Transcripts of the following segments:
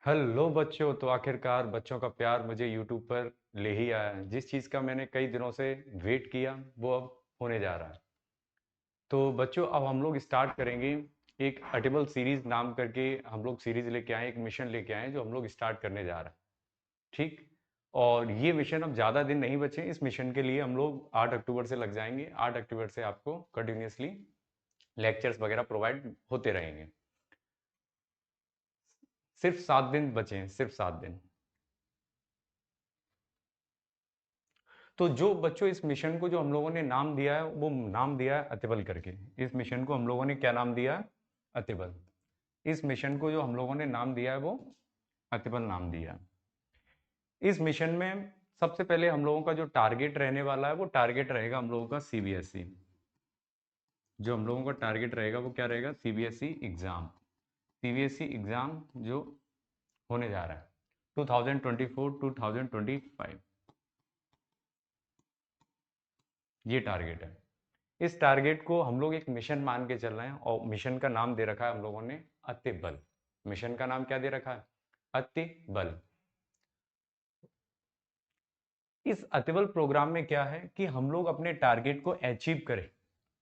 Hello बच्चों। तो आखिरकार बच्चों का प्यार मुझे यूट्यूब पर ले ही आया है। जिस चीज़ का मैंने कई दिनों से वेट किया वो अब होने जा रहा है। तो बच्चों अब हम लोग स्टार्ट करेंगे एक अटेबल सीरीज नाम करके। हम लोग सीरीज लेके आए, एक मिशन लेके आए जो हम लोग स्टार्ट करने जा रहे हैं। ठीक। और ये मिशन अब ज़्यादा दिन नहीं बचे। इस मिशन के लिए हम लोग 8 अक्टूबर से लग जाएंगे। 8 अक्टूबर से आपको कंटिन्यूसली लेक्चर्स वगैरह प्रोवाइड होते रहेंगे। सिर्फ 7 दिन बचे हैं, सिर्फ 7 दिन। तो जो बच्चों इस मिशन को जो हम लोगों ने नाम दिया है वो नाम दिया है अतिबल करके। इस मिशन को हम लोगों ने क्या नाम दिया है? अतिबल। इस मिशन को जो हम लोगों ने नाम दिया है वो अतिबल नाम दिया है। इस मिशन में सबसे पहले हम लोगों का जो टारगेट रहने वाला है वो टारगेट रहेगा हम लोगों का सीबीएसई। जो हम लोगों का टारगेट रहेगा वो क्या रहेगा? CBSE exam. सीबीएसई एग्जाम जो होने जा रहा है 2024 2025, ये टारगेट है। इस टारगेट को हम लोग एक मिशन मान के चल रहे हैं और मिशन का नाम दे रखा है हम लोगों ने अति बल। मिशन का नाम क्या दे रखा है? अति बल। इस अतिबल प्रोग्राम में क्या है कि हम लोग अपने टारगेट को अचीव करें।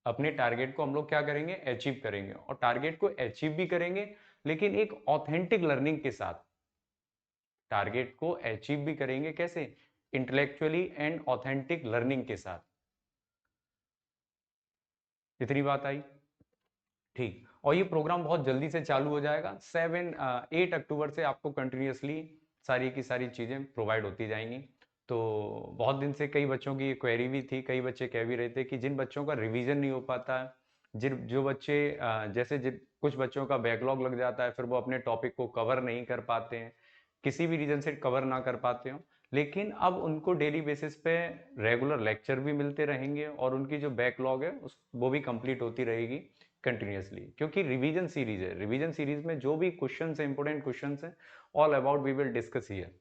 अपने टारगेट को हम लोग क्या करेंगे? अचीव करेंगे। और टारगेट को अचीव भी करेंगे लेकिन एक ऑथेंटिक लर्निंग के साथ। टारगेट को अचीव भी करेंगे कैसे? इंटेलेक्चुअली एंड ऑथेंटिक लर्निंग के साथ। इतनी बात आई। ठीक। और ये प्रोग्राम बहुत जल्दी से चालू हो जाएगा। 8 अक्टूबर से आपको कंटिन्यूसली सारी की सारी चीज़ें प्रोवाइड होती जाएंगी। तो बहुत दिन से कई बच्चों की क्वेरी भी थी। कई बच्चे कह भी रहे थे कि जिन बच्चों का रिवीजन नहीं हो पाता है, जिन जो बच्चे जैसे कुछ बच्चों का बैकलॉग लग जाता है, फिर वो अपने टॉपिक को कवर नहीं कर पाते हैं, किसी भी रीजन से कवर ना कर पाते हो, लेकिन अब उनको डेली बेसिस पे रेगुलर लेक्चर भी मिलते रहेंगे और उनकी जो बैकलॉग है उस वो भी कंप्लीट होती रहेगी कंटिन्यूसली। क्योंकि रिवीजन सीरीज है, रिवीजन सीरीज में जो भी क्वेश्चन है, इंपोर्टेंट क्वेश्चन है, all about we will discuss here.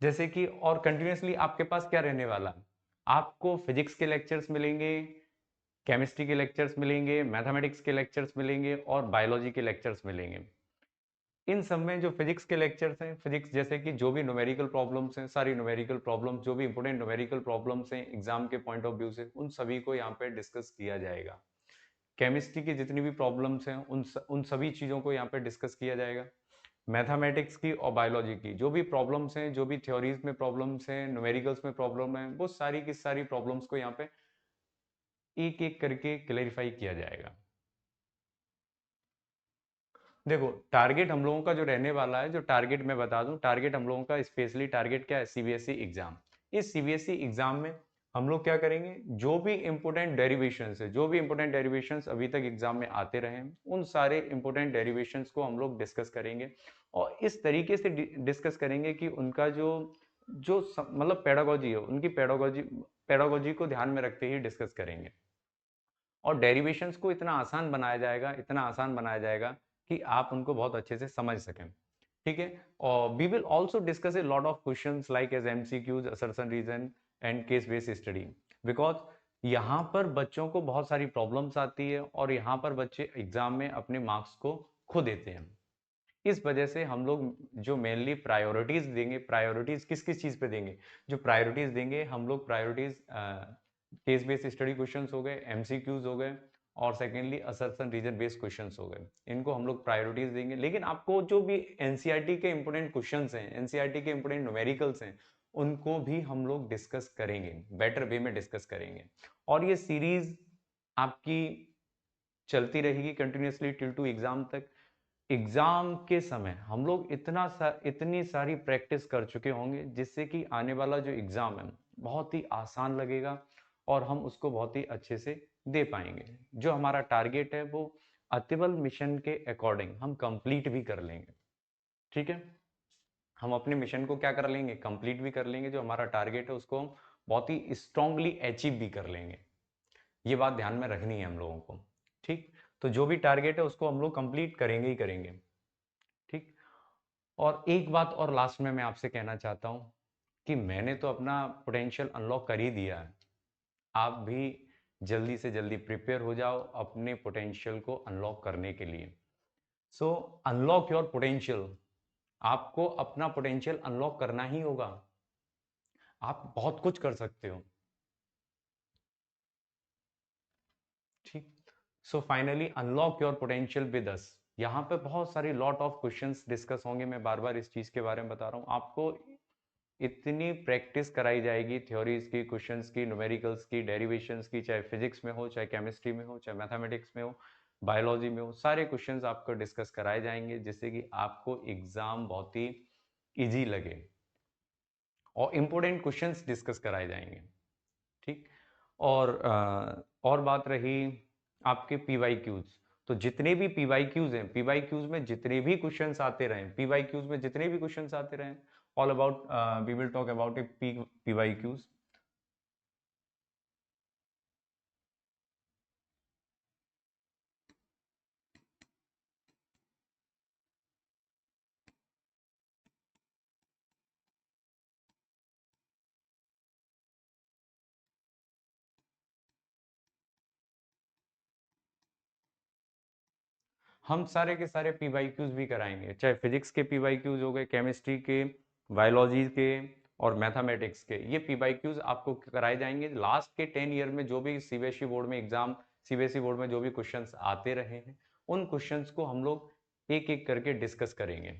जैसे कि और कंटिन्यूसली आपके पास क्या रहने वाला है? आपको फिजिक्स के लेक्चर्स मिलेंगे, केमिस्ट्री के लेक्चर्स मिलेंगे, मैथमेटिक्स के लेक्चर्स मिलेंगे और बायोलॉजी के लेक्चर्स मिलेंगे। इन सब में जो फिजिक्स के लेक्चर्स हैं, फिजिक्स जैसे कि जो भी न्यूमेरिकल प्रॉब्लम्स हैं, सारी न्यूमेरिकल प्रॉब्लम्स, जो भी इंपोर्टेंट न्यूमेरिकल प्रॉब्लम्स हैं एग्जाम के पॉइंट ऑफ व्यू से, उन सभी को यहाँ पे डिस्कस किया जाएगा। केमिस्ट्री की जितनी भी प्रॉब्लम्स हैं उन सभी चीज़ों को यहाँ पे डिस्कस किया जाएगा। मैथमेटिक्स की और बायोलॉजी की जो भी प्रॉब्लम्स हैं, जो भी थ्योरीज में प्रॉब्लम्स हैं, न्यूमेरिकल्स में प्रॉब्लम है, वो सारी की सारी प्रॉब्लम्स को यहाँ पे एक एक करके क्लेरिफाई किया जाएगा। देखो, टारगेट हम लोगों का जो रहने वाला है, जो टारगेट मैं बता दूं, टारगेट हम लोगों का स्पेशली टारगेट क्या है? CBSE exam. इस सीबीएसई एग्जाम में हम लोग क्या करेंगे? जो भी इंपोर्टेंट डेरिवेशंस है, जो भी इंपोर्टेंट डेरिवेशंस अभी तक एग्जाम में आते रहे हैं, उन सारे इंपोर्टेंट डेरिवेशंस को हम लोग डिस्कस करेंगे। और इस तरीके से डिस्कस करेंगे कि उनका जो जो मतलब पेडागोजी है, उनकी पेडागोजी पेडागोजी को ध्यान में रखते ही डिस्कस करेंगे। और डेरिवेशंस को इतना आसान बनाया जाएगा, इतना आसान बनाया जाएगा कि आप उनको बहुत अच्छे से समझ सकें। ठीक है। और we will also discuss a lot of questions like as MCQs, assertion reason and case based study. Because यहाँ पर बच्चों को बहुत सारी प्रॉब्लम्स आती है और यहाँ पर बच्चे एग्जाम में अपने मार्क्स को खो देते हैं। इस वजह से हम लोग जो मेनली प्रायोरिटीज देंगे, प्रायोरिटीज किस किस चीज पे देंगे? जो प्रायोरिटीज देंगे हम लोग, priorities case based study questions हो गए, एमसीक्यूज हो गए, और secondly assertion reason based questions हो गए। इनको हम लोग प्रायोरिटीज देंगे। लेकिन आपको जो भी एनसीईआरटी के इंपोर्टेंट क्वेश्चंस हैं, एनसीईआरटी के इंपोर्टेंट न्यूमेरिकल्स हैं, उनको भी हम लोग डिस्कस करेंगे, बेटर वे में डिस्कस करेंगे। और ये सीरीज आपकी चलती रहेगी कंटिन्यूसली टिल टू एग्जाम तक। एग्जाम के समय हम लोग इतनी सारी प्रैक्टिस कर चुके होंगे जिससे कि आने वाला जो एग्जाम है बहुत ही आसान लगेगा और हम उसको बहुत ही अच्छे से दे पाएंगे। जो हमारा टारगेट है वो अतिबल मिशन के अकॉर्डिंग हम कंप्लीट भी कर लेंगे। ठीक है। हम अपने मिशन को क्या कर लेंगे? कंप्लीट भी कर लेंगे। जो हमारा टारगेट है उसको हम बहुत ही स्ट्रांगली अचीव भी कर लेंगे। ये बात ध्यान में रखनी है हम लोगों को। ठीक। तो जो भी टारगेट है उसको हम लोग कंप्लीट करेंगे ही करेंगे। ठीक। और एक बात और लास्ट में मैं आपसे कहना चाहता हूँ कि मैंने तो अपना पोटेंशियल अनलॉक कर ही दिया है। आप भी जल्दी से जल्दी प्रिपेयर हो जाओ अपने पोटेंशियल को अनलॉक करने के लिए। सो अनलॉक योर पोटेंशियल, आपको अपना पोटेंशियल अनलॉक करना ही होगा। आप बहुत कुछ कर सकते हो। ठीक। So finally unlock your potential with us. यहाँ पे बहुत सारी लॉट ऑफ क्वेश्चंस डिस्कस होंगे, मैं बार बार इस चीज के बारे में बता रहा हूँ आपको। इतनी प्रैक्टिस कराई जाएगी थ्योरीज की, क्वेश्चंस की, न्यूमेरिकल्स की, डेरिवेशंस की, चाहे फिजिक्स में हो, चाहे केमिस्ट्री में हो, चाहे मैथमेटिक्स में हो, बायोलॉजी में हो, सारे क्वेश्चंस आपको डिस्कस कराए जाएंगे जिससे कि आपको एग्जाम बहुत ही इजी लगे और इंपॉर्टेंट क्वेश्चंस डिस्कस कराए जाएंगे। ठीक। और बात रही आपके पीवाई क्यूज, तो जितने भी पीवाई क्यूज हैं, पीवाई क्यूज में जितने भी क्वेश्चंस आते रहे, पीवाई क्यूज में जितने भी क्वेश्चंस आते रहे, all about we will talk about a PYQs. हम सारे के सारे पीवाईक्यूज भी कराएंगे, चाहे फिजिक्स के पीवाईक्यूज हो गए, केमिस्ट्री के, बायोलॉजी के और मैथमेटिक्स के, ये पीवाईक्यूज आपको कराए जाएंगे। लास्ट के 10 ईयर में जो भी सीबीएसई बोर्ड में एग्जाम, सीबीएसई बोर्ड में जो भी क्वेश्चंस आते रहे हैं, उन क्वेश्चंस को हम लोग एक एक करके डिस्कस करेंगे।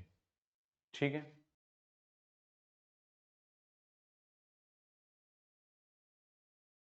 ठीक है।